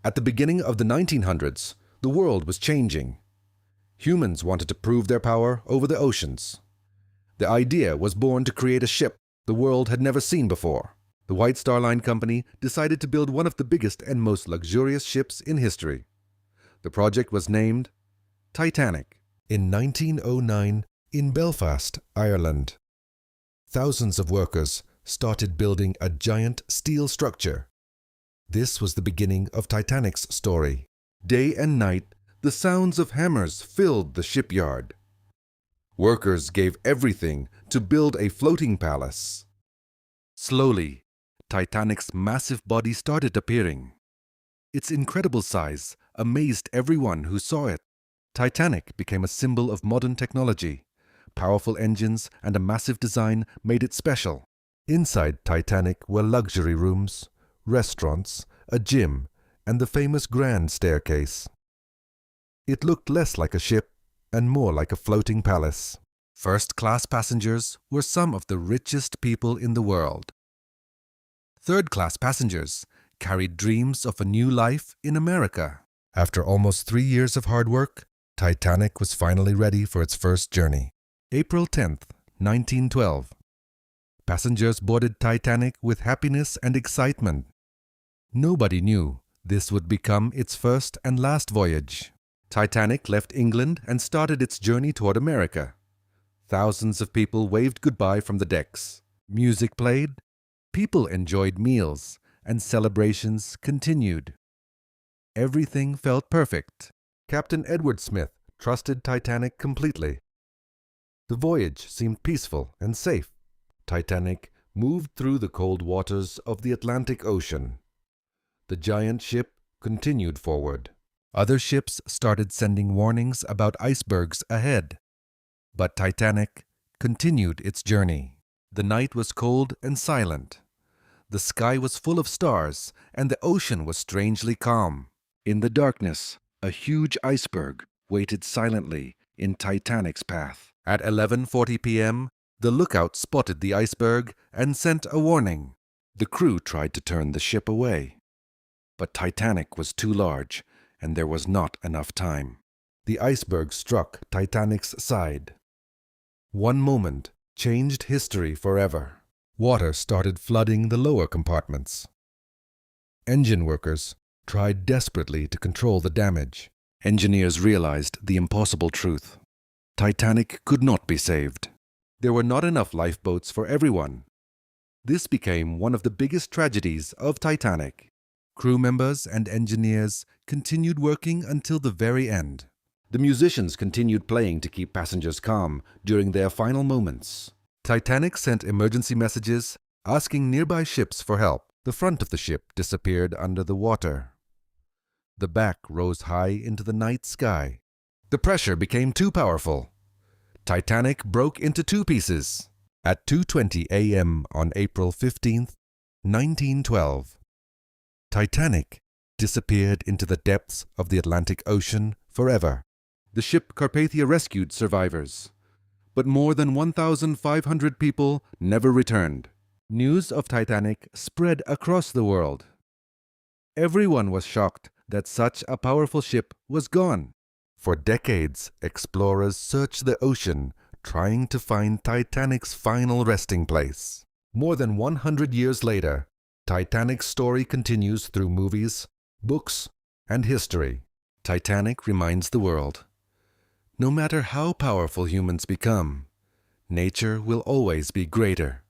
At the beginning of the 1900s, the world was changing. Humans wanted to prove their power over the oceans. The idea was born to create a ship the world had never seen before. The White Star Line Company decided to build one of the biggest and most luxurious ships in history. The project was named Titanic. In 1909, in Belfast, Ireland, thousands of workers started building a giant steel structure. This was the beginning of Titanic's story. Day and night, the sounds of hammers filled the shipyard. Workers gave everything to build a floating palace. Slowly, Titanic's massive body started appearing. Its incredible size amazed everyone who saw it. Titanic became a symbol of modern technology. Powerful engines and a massive design made it special. Inside Titanic were luxury rooms, restaurants, a gym, and the famous grand staircase. It looked less like a ship and more like a floating palace. First-class passengers were some of the richest people in the world. Third-class passengers carried dreams of a new life in America. After almost 3 years of hard work, Titanic was finally ready for its first journey. April 10th, 1912. Passengers boarded Titanic with happiness and excitement. Nobody knew this would become its first and last voyage. Titanic left England and started its journey toward America. Thousands of people waved goodbye from the decks. Music played, people enjoyed meals, and celebrations continued. Everything felt perfect. Captain Edward Smith trusted Titanic completely. The voyage seemed peaceful and safe. Titanic moved through the cold waters of the Atlantic Ocean. The giant ship continued forward. Other ships started sending warnings about icebergs ahead. But Titanic continued its journey. The night was cold and silent. The sky was full of stars, and the ocean was strangely calm. In the darkness, a huge iceberg waited silently in Titanic's path. At 11:40 p.m., the lookout spotted the iceberg and sent a warning. The crew tried to turn the ship away. But Titanic was too large, and there was not enough time. The iceberg struck Titanic's side. One moment changed history forever. Water started flooding the lower compartments. Engine workers tried desperately to control the damage. Engineers realized the impossible truth. Titanic could not be saved. There were not enough lifeboats for everyone. This became one of the biggest tragedies of Titanic. Crew members and engineers continued working until the very end. The musicians continued playing to keep passengers calm during their final moments. Titanic sent emergency messages asking nearby ships for help. The front of the ship disappeared under the water. The back rose high into the night sky. The pressure became too powerful. Titanic broke into two pieces. At 2:20 a.m. on April 15th, 1912, Titanic disappeared into the depths of the Atlantic Ocean forever. The ship Carpathia rescued survivors, but more than 1,500 people never returned. News of Titanic spread across the world. Everyone was shocked that such a powerful ship was gone. For decades, explorers searched the ocean trying to find Titanic's final resting place. More than 100 years later, Titanic's story continues through movies, books, and history. Titanic reminds the world, no matter how powerful humans become, nature will always be greater.